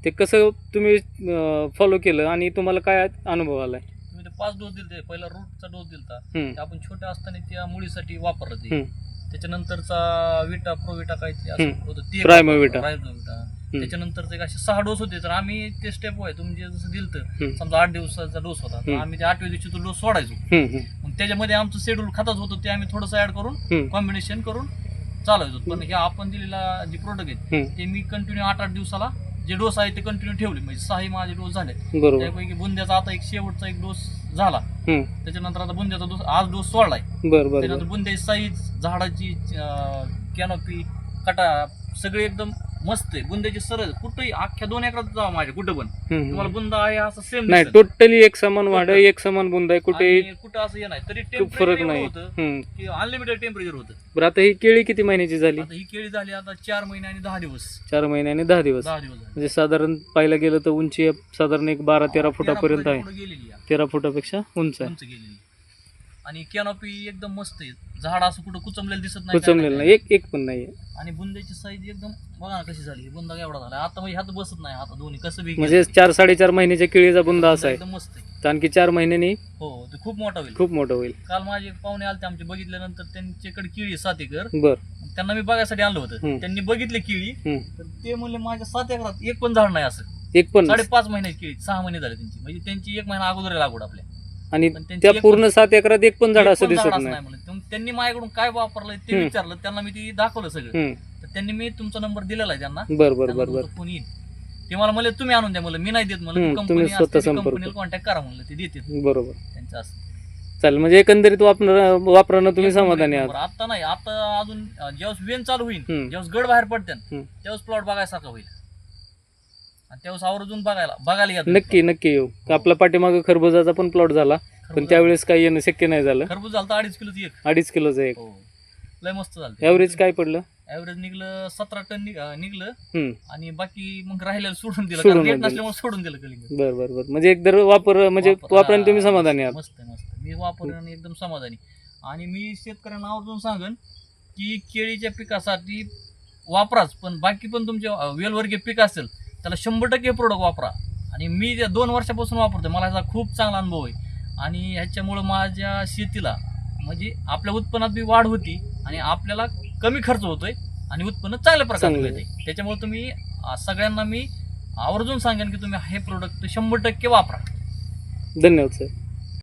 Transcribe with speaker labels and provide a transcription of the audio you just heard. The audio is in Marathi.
Speaker 1: ते कसं तुम्ही फॉलो केलं आणि तुम्हाला काय अनुभव आलाय?
Speaker 2: तुम्ही ते 5 डोस दिले. पहिला रूटचा डोस दिलता,
Speaker 1: हम्म,
Speaker 2: ते आपण छोट्या असताना त्या मुळीसाठी वापरलं ते.
Speaker 1: हम्म,
Speaker 2: त्याच्यानंतरचा विटा प्रोविटा काय ते असं
Speaker 1: हम्म.
Speaker 2: होतं ते
Speaker 1: प्रायमोविटा.
Speaker 2: प्रायमोविटा. त्याच्यानंतर असे 6 डोस होते. तर आम्ही ते स्टेप आहे तुम्ही जसं दिलं, समजा 8 दिवसाचा डोस होता, तर आम्ही ते 8व्या दिवशी तो डोस सोडायचो. मग त्याच्यामध्ये आमचं शेड्यूल खातच होतं, ते आम्ही थोडंसं ऍड करून कॉम्बिनेशन करून चालवायचो. पण हे आपण दिलेला जे प्रोडक्ट आहे ते मी कंटिन्यू 8-8 दिवसाला जे डोस आहे ते कंटिन्यू ठेवले. म्हणजे 6 माझे डोस झाले.
Speaker 1: बरोबर.
Speaker 2: त्यापैकी बुंद्याचा आता एक शेवटचा एक डोस झाला. त्याच्यानंतर आता बुंद्याचा डोस आज डोस सोडलाय.
Speaker 1: बरोबर.
Speaker 2: त्याच्यानंतर बुंद्याची साईज, झाडाची कॅनोपी, कटा सगळे एकदम मस्त आहे. बुंद्याची सरळ कुठेही अख्ख्या 2 एकरात जावा माझ्या कुठं पण तुम्हाला बुंदा आहे असं सेम
Speaker 1: नाही, टोटली एक समान वाढ आहे, एक समान बुंद आहे, कुठे
Speaker 2: कुठं असं हे नाही. तरी
Speaker 1: फरक
Speaker 2: टेम्परेचर
Speaker 1: नाही.
Speaker 2: होतं की अनलिमिटेड टेम्परेचर होतं.
Speaker 1: बरं, आता ही केळी किती महिन्याची झाली?
Speaker 2: आता ही केळी झाली आता 4 महिने आणि 10 दिवस.
Speaker 1: 4 महिने आणि 10 दिवस.
Speaker 2: 10 दिवस
Speaker 1: म्हणजे साधारण पाहायला गेलं तर उंची साधारण एक 12-13 फुटापर्यंत आहे.
Speaker 2: गेलेली आहे,
Speaker 1: 13 फुटापेक्षा उंच आहे.
Speaker 2: उंच गेलेली. आणि कॅनोपी एकदम मस्त आहे. झाड असं कुठं कुचमलेलं दिसत नाही,
Speaker 1: कुचमलेलं नाही, एक पण नाही.
Speaker 2: आणि बुंद्याची साईज एकदम बघा ना कशी झाली. बुंदा एवढा झाला आता, म्हणजे हात बसत नाही आता दोन्ही कसं बी
Speaker 1: म्हणजे 4-4.5 महिन्याच्या केळीचा बुंदा असा आहे.
Speaker 2: एकदम मस्त आहे.
Speaker 1: तर आणखी 4 महिन्यांनी
Speaker 2: हो, ते खूप मोठा होईल.
Speaker 1: खूप मोठं होईल.
Speaker 2: काल माझे पाहुणे आलते आमचे, बघितल्यानंतर त्यांच्याकडे केळी 7 एकर.
Speaker 1: बर.
Speaker 2: त्यांना मी बघायसाठी आणलं होतं. त्यांनी बघितले केळी, तर ते म्हणले माझ्या 7 एकरात एक पण झाड नाही असं.
Speaker 1: एक पण
Speaker 2: 5.5 महिन्याची केळी, 6 महिने झाले त्यांची. म्हणजे त्यांची 1 महिना अगोदर लागवड आपल्या.
Speaker 1: आणि
Speaker 2: पण त्यांची
Speaker 1: त्या
Speaker 2: एक
Speaker 1: पूर्ण 7 एकरात एक पण झाड असं दिसत
Speaker 2: झाड
Speaker 1: नाही.
Speaker 2: म्हणलं. त्यांनी माझ्याकडून काय वापरलंय ते विचारलं, त्यांना मी ते दाखवलं सगळं. तर त्यांनी मी तुमचा नंबर दिलेला आहे त्यांना.
Speaker 1: बर बर बर बर.
Speaker 2: फोन येईल ते मला म्हणले तुम्ही आणून द्या. मला मी नाही देत, मला
Speaker 1: तुम्ही स्वतः संपर्क
Speaker 2: कंपनीला कॉन्टॅक्ट करा म्हणलं, ते देते.
Speaker 1: बरोबर.
Speaker 2: त्यांचं असं
Speaker 1: चालेल. म्हणजे एकंदरीत वापरणं तुम्ही समाधानी आहात?
Speaker 2: आता नाही, आता अजून जेव्हा वेन चालू होईल, जेव्हा गड बाहेर पडते तेव्हाच प्लॉट बघायसारखा होईल. आणि तेव्हाच आवर्जून बघायला येत.
Speaker 1: नक्की नक्की येऊ. आपला पाठीमागे खरबुजाचा पण प्लॉट झाला, पण त्यावेळेस काही येणं शक्य नाही झालं.
Speaker 2: खरबूज झालं 2.5 किलोचं एक.
Speaker 1: 2.5 किलोचं एक.
Speaker 2: लय मस्त झालं.
Speaker 1: ऍव्हरेज काय पडलं?
Speaker 2: ऍव्हरेज निघलं 17 टन निघलं. आणि बाकी मग राहिलेलं सोडून दिलं,
Speaker 1: सोडून
Speaker 2: रेट
Speaker 1: दिलं.
Speaker 2: नसल्यामुळे सोडून दिलं कलिंगड.
Speaker 1: बर बर बर. म्हणजे एकदर म्हणजे वापराने तुम्ही समाधानी आहात?
Speaker 2: मस्त मस्त. मी वापरून एकदम समाधानी. आणि मी शेतकऱ्यांना आवर्जून सांगेन की केळीच्या पिकासाठी वापराच, पण बाकी पण तुमचे वेलवर्गीय पीक असेल त्याला 100% प्रोडक्ट वापरा. आणि मी 2 वर्षापासून वापरतोय, मला ह्याचा खूप चांगला अनुभव आहे. आणि ह्याच्यामुळं माझ्या शेतीला म्हणजे आपल्या उत्पन्नात बी वाढ होती आणि आपल्याला कमी खर्च होतोय आणि उत्पन्न चांगल्या प्रकारे मिळते. त्याच्यामुळे तुम्ही सगळ्यांना मी आवर्जून सांगेन की तुम्ही हे प्रोडक्ट 100% वापरा.
Speaker 1: धन्यवाद सर.